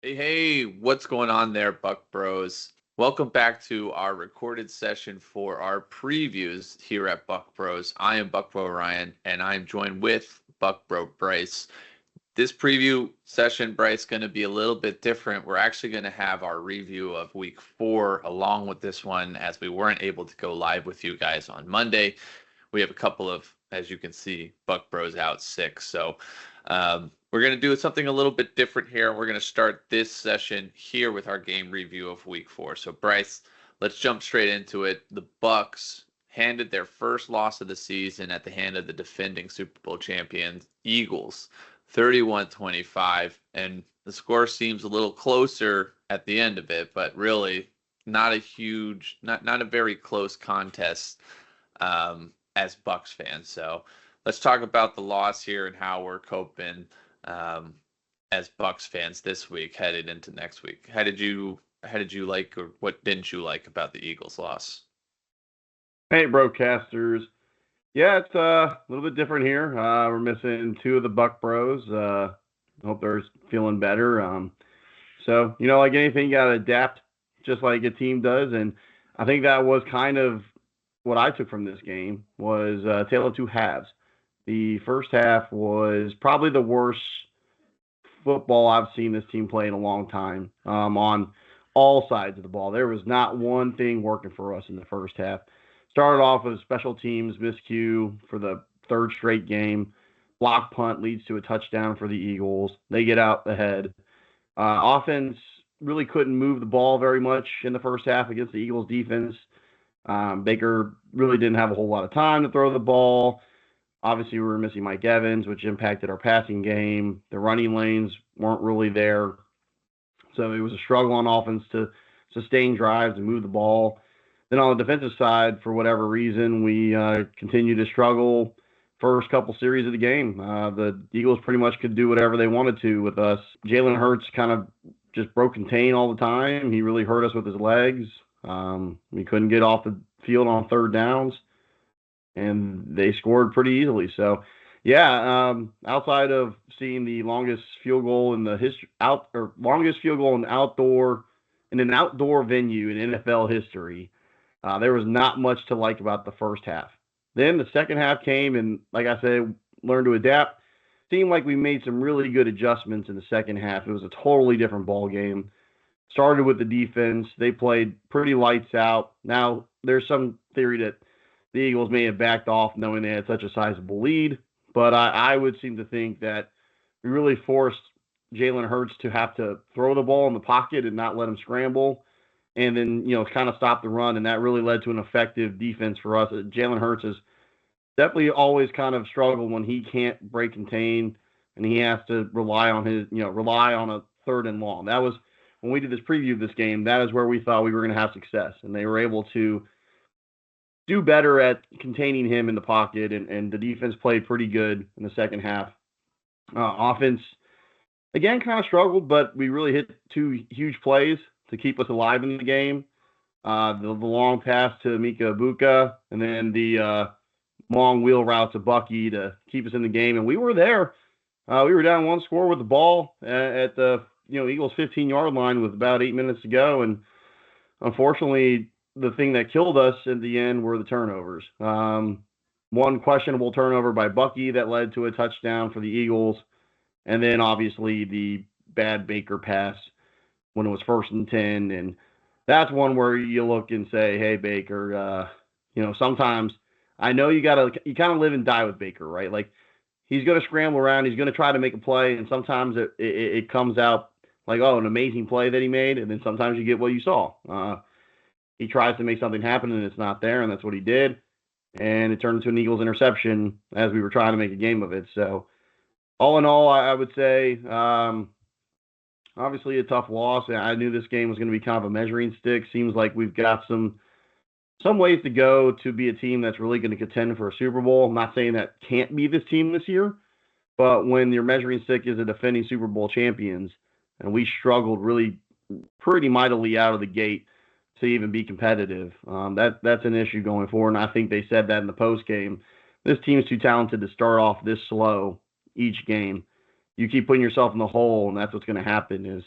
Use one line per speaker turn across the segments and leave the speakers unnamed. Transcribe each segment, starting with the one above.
Hey, what's going on there, Buck Bros? Welcome back to our recorded session for our previews here at Buck Bros. I am Buck Bro Ryan, and I am joined with Buck Bro Bryce. This preview session, Bryce, going to be a little bit different. We're actually going to have our review of week 4 along with this one, as we weren't able to go live with you guys on Monday. We have a couple of, as you can see, Buck Bros out sick. So we're going to do something a little bit different here. We're going to start this session here with our game review of week 4. So Bryce, let's jump straight into it. The Bucks handed their first loss of the season at the hand of the defending Super Bowl champions, Eagles, 31-25. And the score seems a little closer at the end of it, but really not a very close contest as Bucks fans. So let's talk about the loss here and how we're coping as Bucks fans this week headed into next week. How did you like, or what didn't you like about the Eagles loss?
Hey, broadcasters. Yeah, it's a little bit different here. We're missing two of the Buck Bros. Hope they're feeling better. So, like anything, you got to adapt just like a team does. And I think that was kind of what I took from this game was a tale of two halves. The first half was probably the worst football I've seen this team play in a long time on all sides of the ball. There was not one thing working for us in the first half. Started off with special teams miscue for the third straight game. Block punt leads to a touchdown for the Eagles. They get out ahead. Offense really couldn't move the ball very much in the first half against the Eagles defense. Baker really didn't have a whole lot of time to throw the ball. Obviously, we were missing Mike Evans, which impacted our passing game. The running lanes weren't really there. So it was a struggle on offense to sustain drives and move the ball. Then on the defensive side, for whatever reason, we continued to struggle first couple series of the game. The Eagles pretty much could do whatever they wanted to with us. Jalen Hurts kind of just broke contain all the time. He really hurt us with his legs. We couldn't get off the field on third downs, and they scored pretty easily. So, yeah, outside of seeing the longest field goal in the longest field goal in an outdoor venue in NFL history, there was not much to like about the first half. Then the second half came, and like I said, learned to adapt. Seemed like we made some really good adjustments in the second half. It was a totally different ball game. Started with the defense. They played pretty lights out. Now, there's some theory that the Eagles may have backed off knowing they had such a sizable lead, but I would seem to think that we really forced Jalen Hurts to have to throw the ball in the pocket and not let him scramble, and then, kind of stop the run, and that really led to an effective defense for us. Jalen Hurts has definitely always kind of struggled when he can't break contain and he has to rely on a third and long. That was when we did this preview of this game. That is where we thought we were going to have success, and they were able to do better at containing him in the pocket, and the defense played pretty good in the second half. Offense, again, kind of struggled, but we really hit two huge plays to keep us alive in the game. The long pass to Mika Ibuka, and then the long wheel route to Bucky to keep us in the game. And we were there. We were down one score with the ball at the Eagles 15-yard line with about 8 minutes to go. And unfortunately, the thing that killed us in the end were the turnovers. One questionable turnover by Bucky that led to a touchdown for the Eagles. And then obviously the bad Baker pass when it was 1st and 10. And that's one where you look and say, hey, Baker, sometimes I know you kind of live and die with Baker, right? Like, he's going to scramble around. He's going to try to make a play. And sometimes it comes out like, oh, an amazing play that he made. And then sometimes you get what you saw. He tries to make something happen and it's not there. And that's what he did. And it turned into an Eagles interception as we were trying to make a game of it. So all in all, I would say, obviously a tough loss. I knew this game was going to be kind of a measuring stick. Seems like we've got some ways to go to be a team that's really going to contend for a Super Bowl. I'm not saying that can't be this team this year, but when your measuring stick is a defending Super Bowl champions, and we struggled really pretty mightily out of the gate to even be competitive, that's an issue going forward. And I think they said that in the post game. This team's too talented to start off this slow each game. You keep putting yourself in the hole, and that's what's going to happen. Is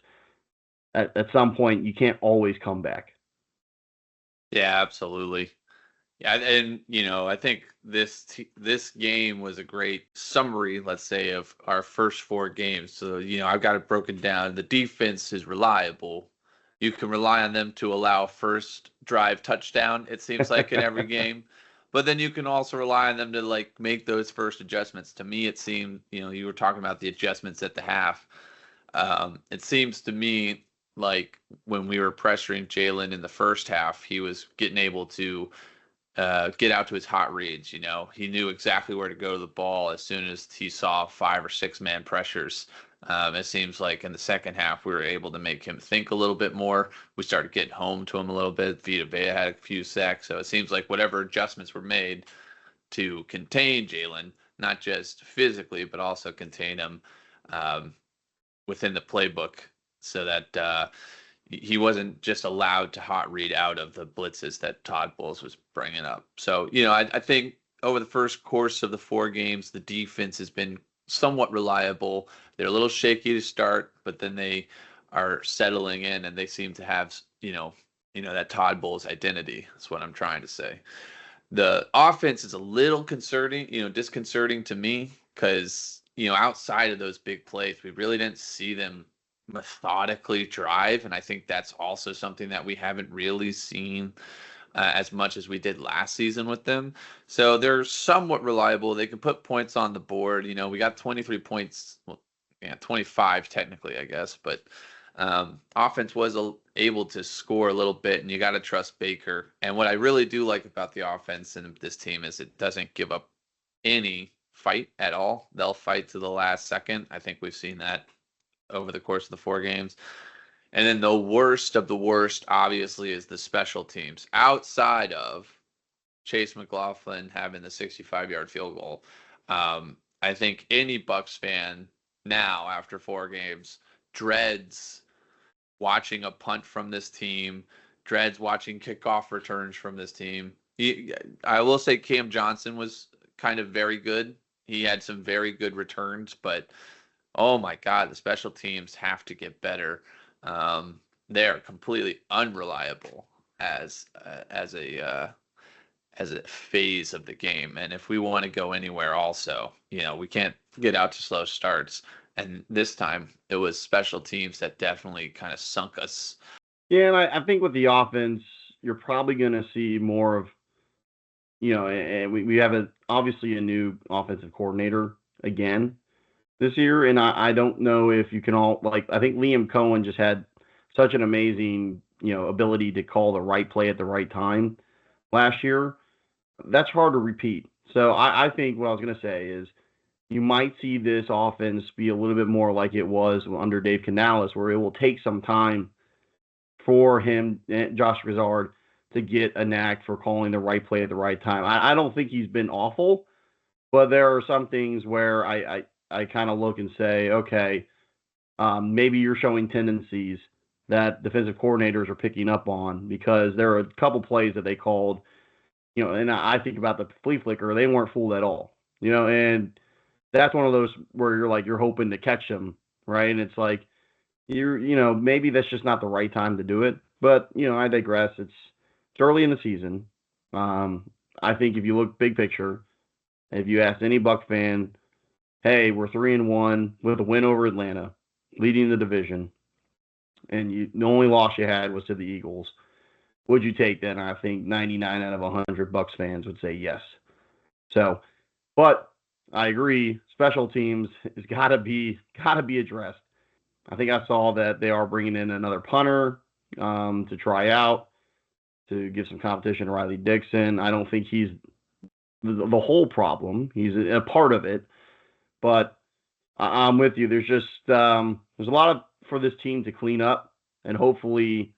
at some point you can't always come back.
Yeah, absolutely. Yeah, and I think this game was a great summary, let's say, of our first four games. So, I've got it broken down. The defense is reliable. You can rely on them to allow first drive touchdown, it seems like in every game. But then you can also rely on them to like make those first adjustments. To me, it seemed, you were talking about the adjustments at the half. It seems to me like when we were pressuring Jalen in the first half, he was getting able to get out to his hot reads. He knew exactly where to go to the ball as soon as he saw 5 or 6 man pressures. It seems like in the second half we were able to make him think a little bit more. We started getting home to him a little bit. Vita Vea had a few sacks, so it seems like whatever adjustments were made to contain Jalen, not just physically but also contain him um, within the playbook, so that he wasn't just allowed to hot read out of the blitzes that Todd Bowles was bringing up. So, I think over the first course of the four games, the defense has been somewhat reliable. They're a little shaky to start, but then they are settling in and they seem to have, that Todd Bowles identity. That's what I'm trying to say. The offense is a little concerning, disconcerting to me because, outside of those big plays, we really didn't see them methodically drive. And I think that's also something that we haven't really seen as much as we did last season with them. So they're somewhat reliable. They can put points on the board. We got 23 points. Well, yeah, 25 technically, I guess. But offense was able to score a little bit, and you got to trust Baker. And what I really do like about the offense and this team is it doesn't give up any fight at all. They'll fight to the last second. I think we've seen that over the course of the four games. And then the worst of the worst, obviously, is the special teams. Outside of Chase McLaughlin having the 65-yard field goal, I think any Bucks fan now, after four games, dreads watching a punt from this team, dreads watching kickoff returns from this team. I will say Cam Johnson was kind of very good. He had some very good returns, but oh my God, the special teams have to get better. They're completely unreliable as as a phase of the game. And if we want to go anywhere, also, we can't get out to slow starts. And this time, it was special teams that definitely kind of sunk us.
Yeah, and I think with the offense, you're probably going to see more of, and we have obviously a new offensive coordinator again this year, and I don't know if you can all I think Liam Cohen just had such an amazing ability to call the right play at the right time last year. That's hard to repeat. So I think what I was going to say is you might see this offense be a little bit more like it was under Dave Canales, where it will take some time for him, Josh Grizzard, to get a knack for calling the right play at the right time. I don't think he's been awful, but there are some things where I kind of look and say, okay, maybe you're showing tendencies that defensive coordinators are picking up on, because there are a couple plays that they called, and I think about the flea flicker, they weren't fooled at all, and that's one of those where you're hoping to catch them, right? And it's like, maybe that's just not the right time to do it. But, I digress. It's early in the season. I think if you look big picture, if you ask any Buck fan, hey, we're 3-1 with a win over Atlanta, leading the division, and the only loss you had was to the Eagles, would you take that? And I think 99 out of 100 Bucks fans would say yes. So, but I agree, special teams has gotta be addressed. I think I saw that they are bringing in another punter to try out, to give some competition to Riley Dixon. I don't think he's the whole problem. He's a part of it, but I'm with you. There's just there's a lot for this team to clean up, and hopefully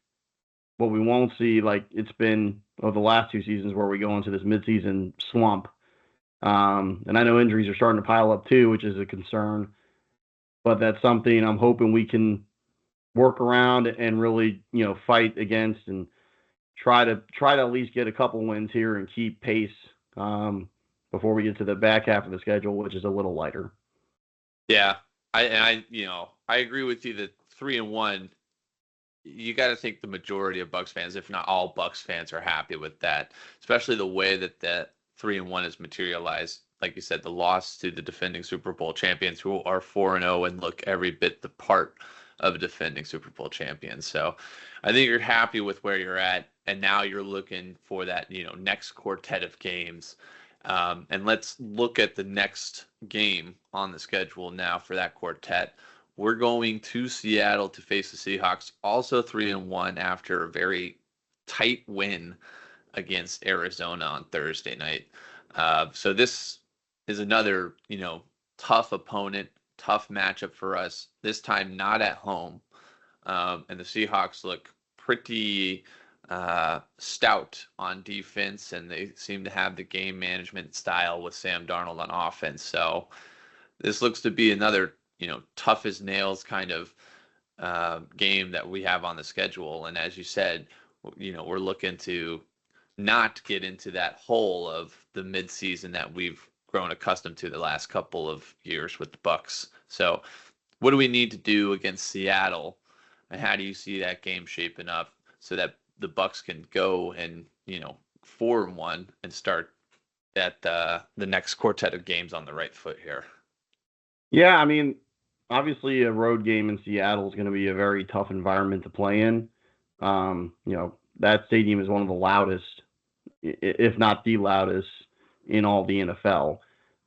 what we won't see, like it's been over the last two seasons, where we go into this midseason slump. And I know injuries are starting to pile up too, which is a concern. But that's something I'm hoping we can work around and really, fight against, and try to at least get a couple wins here and keep pace before we get to the back half of the schedule, which is a little lighter.
Yeah, I agree with you that 3-1 you got to think the majority of Bucks fans, if not all Bucks fans, are happy with that, especially the way that that 3-1 is materialized. Like you said, the loss to the defending Super Bowl champions, who are 4-0 and look every bit the part of a defending Super Bowl champion. So, I think you're happy with where you're at, and now you're looking for that next quartet of games. And let's look at the next game on the schedule now for that quartet. We're going to Seattle to face the Seahawks, also 3-1 after a very tight win against Arizona on Thursday night. So this is another, tough opponent, tough matchup for us. This time not at home, and the Seahawks look pretty stout on defense, and they seem to have the game management style with Sam Darnold on offense. So this looks to be another, tough as nails kind of game that we have on the schedule. And as you said, we're looking to not get into that hole of the midseason that we've grown accustomed to the last couple of years with the Bucks. So, what do we need to do against Seattle, and how do you see that game shaping up so that the Bucks can go and 4-1 and start at the next quartet of games on the right foot here?
Yeah, I mean, obviously a road game in Seattle is going to be a very tough environment to play in. That stadium is one of the loudest, if not the loudest, in all the NFL.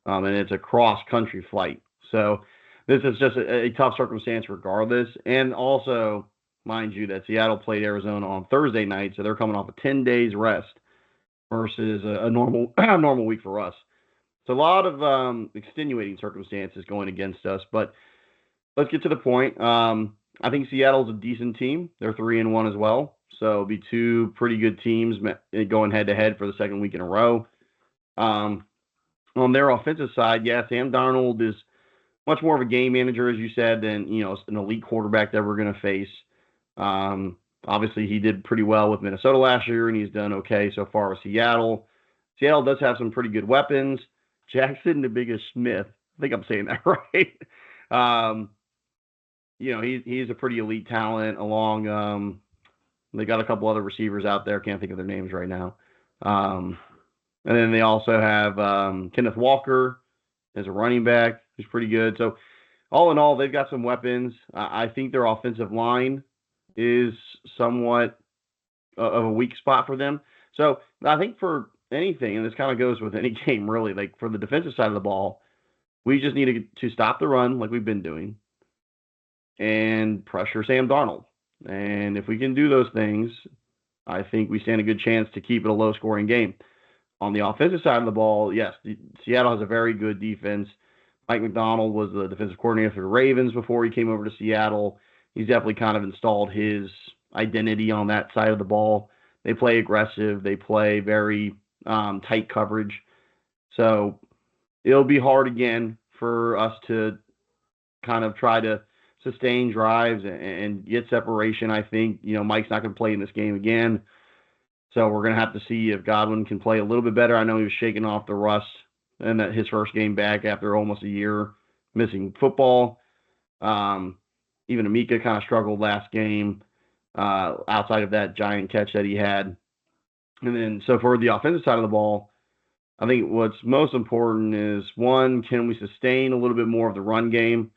And it's a cross-country flight. So this is just a tough circumstance regardless. And also, mind you, that Seattle played Arizona on Thursday night, so they're coming off a 10 days rest versus a normal normal week for us. So a lot of extenuating circumstances going against us. But let's get to the point. I think Seattle's a decent team. They're 3-1 as well. So it'll be two pretty good teams going head-to-head for the second week in a row. On their offensive side, yeah, Sam Darnold is much more of a game manager, as you said, than an elite quarterback that we're going to face. Obviously, he did pretty well with Minnesota last year, and he's done okay so far with Seattle. Seattle does have some pretty good weapons. Jackson the Biggest Smith, I think I'm saying that right. He's a pretty elite talent. Along, they got a couple other receivers out there. Can't think of their names right now. And then they also have Kenneth Walker as a running back, who's pretty good. So all in all, they've got some weapons. I think their offensive line is somewhat of a weak spot for them. So I think for anything, and this kind of goes with any game really, like for the defensive side of the ball, we just need to stop the run like we've been doing and pressure Sam Darnold. And if we can do those things, I think we stand a good chance to keep it a low-scoring game. On the offensive side of the ball, yes, Seattle has a very good defense. Mike Macdonald was the defensive coordinator for the Ravens before he came over to Seattle. He's definitely kind of installed his identity on that side of the ball. They play aggressive. They play very tight coverage. So it'll be hard again for us to kind of try to sustain drives and get separation. I think, Mike's not going to play in this game again. So we're going to have to see if Godwin can play a little bit better. I know he was shaking off the rust in his first game back after almost a year missing football. Even Amika kind of struggled last game outside of that giant catch that he had. And then, so for the offensive side of the ball, I think what's most important is, one, can we sustain a little bit more of the run game?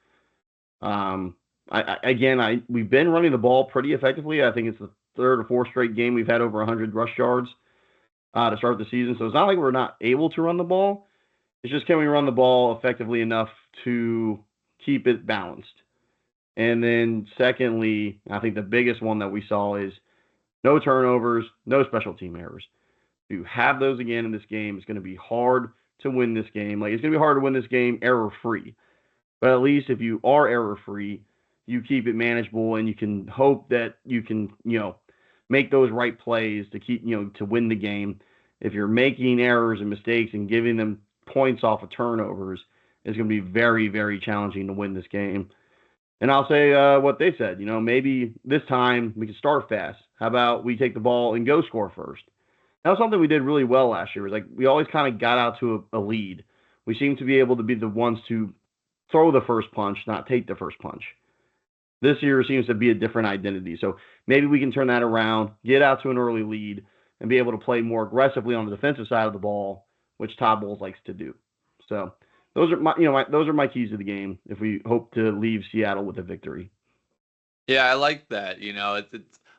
We've been running the ball pretty effectively. I think it's the third or fourth straight game we've had over 100 rush yards to start the season. So it's not like we're not able to run the ball. It's just, can we run the ball effectively enough to keep it balanced? And then secondly, I think the biggest one that we saw is no turnovers, no special team errors. If you have those again in this game, it's going to be hard to win this game. It's going to be hard to win this game error-free. But at least if you are error-free, you keep it manageable, and you can hope that you can, make those right plays to keep, to win the game. If you're making errors and mistakes and giving them points off of turnovers, it's going to be very, very challenging to win this game. And I'll say what they said. Maybe this time we can start fast. How about we take the ball and go score first? That was something we did really well last year. It was we always kind of got out to a lead. We seem to be able to be the ones to throw the first punch, not take the first punch. This year seems to be a different identity. So maybe we can turn that around, get out to an early lead, and be able to play more aggressively on the defensive side of the ball, which Todd Bowles likes to do. So those are those are my keys to the game if we hope to leave Seattle with a victory.
Yeah, I like that.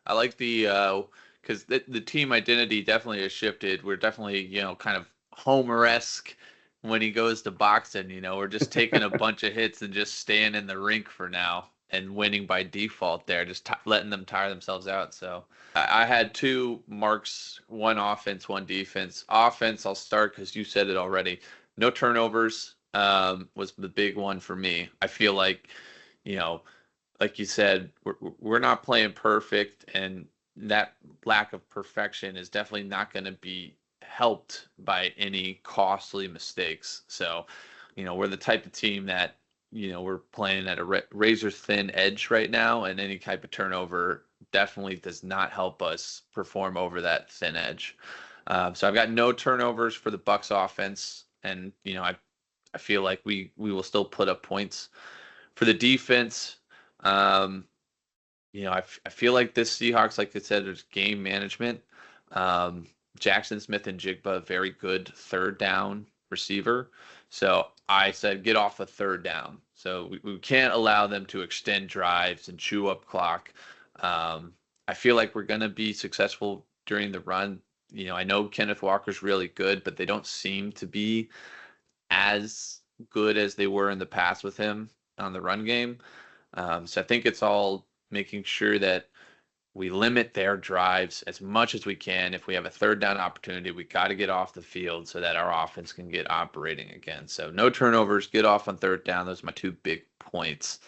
I like the because the team identity definitely has shifted. We're definitely kind of Homer-esque when he goes to boxing. We're just taking a bunch of hits and just staying in the rink for now and winning by default there, just letting them tire themselves out. So I had two marks: one offense, one defense. Offense, I'll start because you said it already. No turnovers was the big one for me. I feel you know like you said, we're not playing perfect, and that lack of perfection is definitely not going to be helped by any costly mistakes. So, we're the type of team that, we're playing at a razor thin edge right now, and any type of turnover definitely does not help us perform over that thin edge. So I've got no turnovers for the Bucks offense, and I feel like we will still put up points for the defense. Um, I feel like this Seahawks, like I said, there's game management. Um, Jackson Smith and Jigba, very good third down receiver. So I said, get off a third down. So we can't allow them to extend drives and chew up clock. I feel like we're going to be successful during the run. I know Kenneth Walker's really good, but they don't seem to be as good as they were in the past with him on the run game. So I think it's all making sure that we limit their drives as much as we can. If we have a third down opportunity, we got to get off the field so that our offense can get operating again. So no turnovers, get off on third down. Those are my two big points.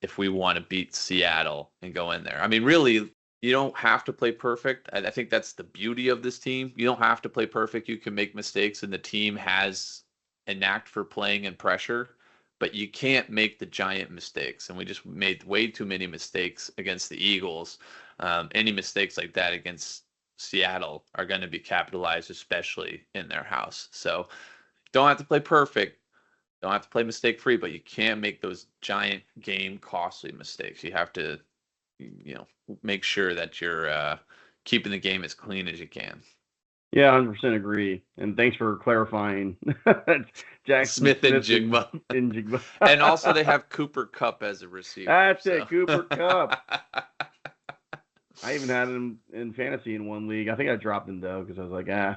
If we want to beat Seattle and go in there, I mean, really, you don't have to play perfect. I think that's the beauty of this team. You don't have to play perfect. You can make mistakes, and the team has a knack for playing in pressure, but you can't make the giant mistakes. And we just made way too many mistakes against the Eagles. Any mistakes like that against Seattle are going to be capitalized, especially in their house. So don't have to play perfect. Don't have to play mistake free, but you can't make those giant game costly mistakes. You have to, make sure that you're keeping the game as clean as you can.
Yeah, 100% agree. And thanks for clarifying. Jackson
Smith and Jigba.
And Jigba.
And also they have Cooper Kupp as a receiver.
That's it, Cooper Kupp. I even had him in fantasy in one league. I think I dropped him though because I was like, I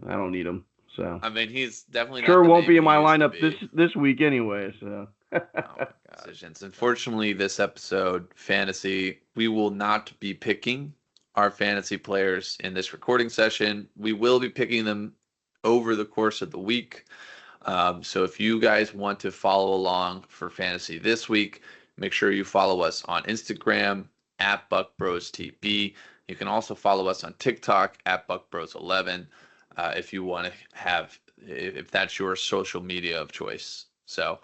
don't need him. So
I mean, he's definitely
sure
not
won't be in my lineup this week anyway. So.
Oh my God. Decisions. Unfortunately, this episode, fantasy, we will not be picking our fantasy players in this recording session. We will be picking them over the course of the week. So if you guys want to follow along for fantasy this week, make sure you follow us on Instagram at BuckBrosTB. You can also follow us on TikTok at BuckBros11 if you want to if that's your social media of choice. So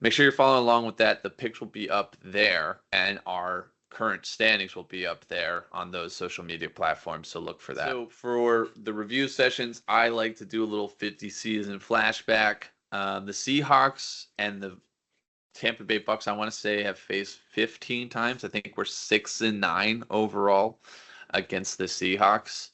make sure you're following along with that. The picks will be up there, and our current standings will be up there on those social media platforms. So look for that. So for the review sessions, I like to do a little 50 season flashback. The Seahawks and the Tampa Bay Bucks, I want to say, have faced 15 times. I think we're 6-9 overall against the Seahawks.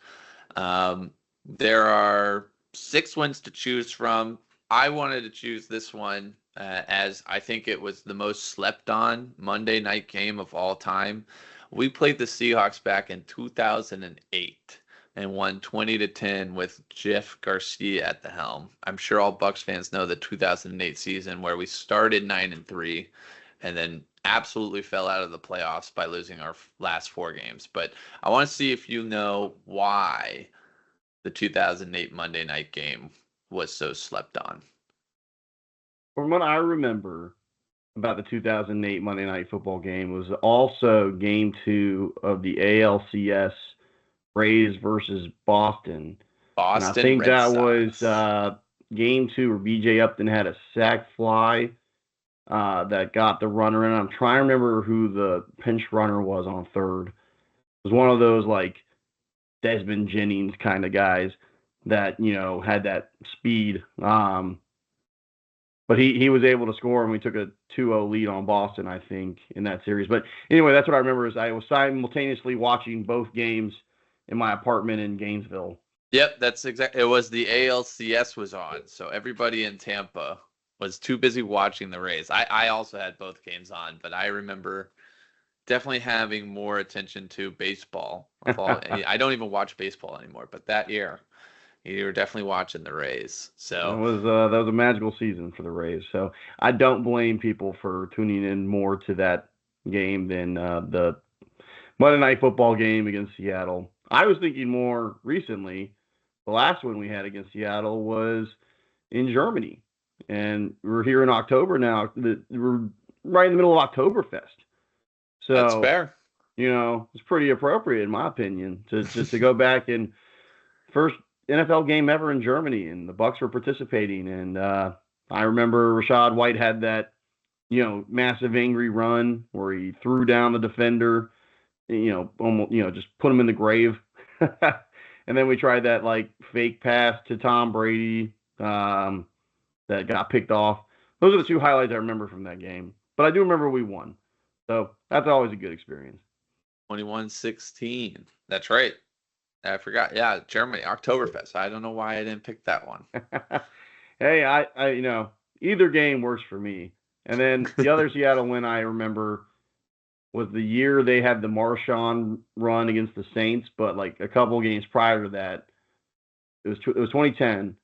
There are 6 wins to choose from. I wanted to choose this one as I think it was the most slept on Monday night game of all time. We played the Seahawks back in 2008 and won 20-10 with Jeff Garcia at the helm. I'm sure all Bucks fans know the 2008 season where we started 9-3 and then absolutely fell out of the playoffs by losing our last 4 games. But I want to see if you know why the 2008 Monday night game was so slept on.
From what I remember about the 2008 Monday Night Football game was also game 2 of the ALCS Braves versus Boston. And I think
Red
that
Sox.
was game 2 where BJ Upton had a sac fly that got the runner in. I'm trying to remember who the pinch runner was on third. It was one of those like Desmond Jennings kind of guys that, had that speed. But he was able to score, and we took a 2-0 lead on Boston, I think, in that series. But anyway, that's what I remember is I was simultaneously watching both games in my apartment in Gainesville.
Yep, that's exactly. It was the ALCS was on, so everybody in Tampa was too busy watching the Rays. I also had both games on, but I remember definitely having more attention to baseball. I don't even watch baseball anymore, but that year you were definitely watching the Rays. So
that was a magical season for the Rays. So I don't blame people for tuning in more to that game than the Monday Night Football game against Seattle. I was thinking more recently, the last one we had against Seattle was in Germany. And we're here in October now. We're right in the middle of Oktoberfest. So
that's fair.
It's pretty appropriate, in my opinion, to go back and first NFL game ever in Germany, and the Bucs were participating. And I remember Rashad White had that, massive angry run where he threw down the defender, almost, just put him in the grave. And then we tried that like fake pass to Tom Brady that got picked off. Those are the two highlights I remember from that game. But I do remember we won. So that's always a good experience.
21-16. That's right. I forgot. Yeah, Germany, Oktoberfest. I don't know why I didn't pick that one.
Hey, I either game works for me. And then the other Seattle win I remember was the year they had the Marshawn run against the Saints, but like a couple games prior to that, it was 2010,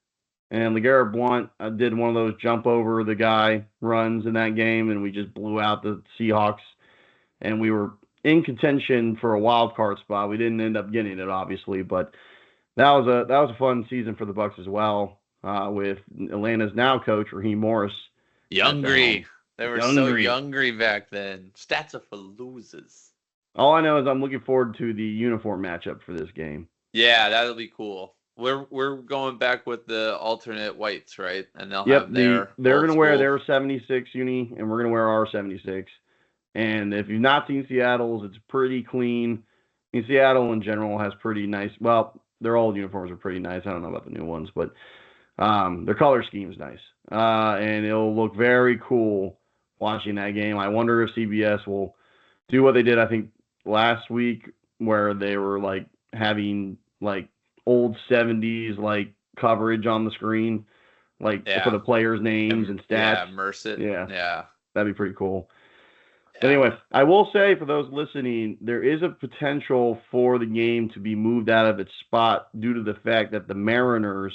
and LeGarrette Blount did one of those jump over the guy runs in that game, and we just blew out the Seahawks, and we were in contention for a wild card spot. We didn't end up getting it, obviously, but that was a fun season for the Bucs as well, with Atlanta's now coach Raheem Morris.
Youngry. They were so youngry back then. Stats are for losers.
All I know is I'm looking forward to the uniform matchup for this game.
Yeah, that'll be cool. We're going back with the alternate whites, right? And they'll have they're
going to wear their 76 uni, and we're going to wear our 76. And if you've not seen Seattle's, it's pretty clean. I mean, Seattle in general has pretty nice. Well, their old uniforms are pretty nice. I don't know about the new ones, but their color scheme is nice, and it'll look very cool watching that game. I wonder if CBS will do what they did, I think, last week, where they were like having like old 70s like coverage on the screen, like for the players' names and stats.
Yeah, immerse it.
Yeah. That'd be pretty cool. Yeah. Anyway, I will say for those listening, there is a potential for the game to be moved out of its spot due to the fact that the Mariners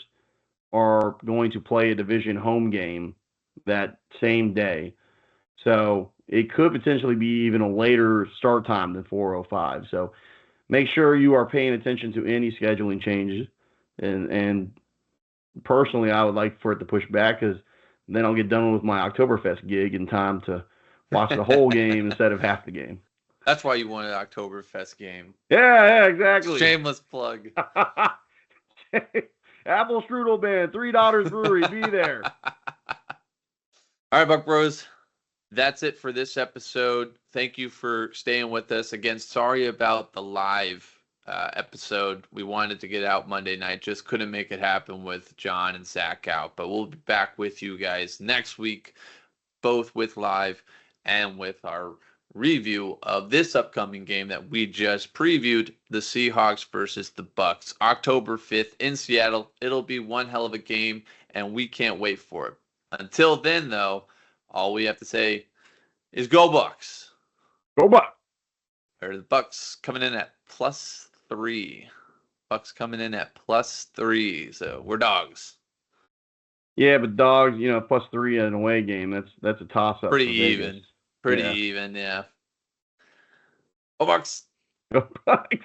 are going to play a division home game that same day. So it could potentially be even a later start time than 4:05. So make sure you are paying attention to any scheduling changes. And personally, I would like for it to push back, because then I'll get done with my Oktoberfest gig in time to watch the whole game instead of half the game.
That's why you wanted an Oktoberfest game.
Yeah, exactly.
Shameless plug.
Apple Strudel Band, $3 Brewery, be there.
All right, Buck Bros. That's it for this episode. Thank you for staying with us. Again, sorry about the live episode. We wanted to get out Monday night. Just couldn't make it happen with John and Zach out. But we'll be back with you guys next week, both with live and with our review of this upcoming game that we just previewed, the Seahawks versus the Bucs, October 5th in Seattle. It'll be one hell of a game, and we can't wait for it. Until then, though, all we have to say is go Bucs.
Go Bucs.
Or the Bucs coming in at +3. Bucs coming in at +3. So we're dogs.
Yeah, but dogs, +3 at an away game. That's a toss-up.
Pretty even. Pretty even, yeah. Go Bucs.
Go Bucs.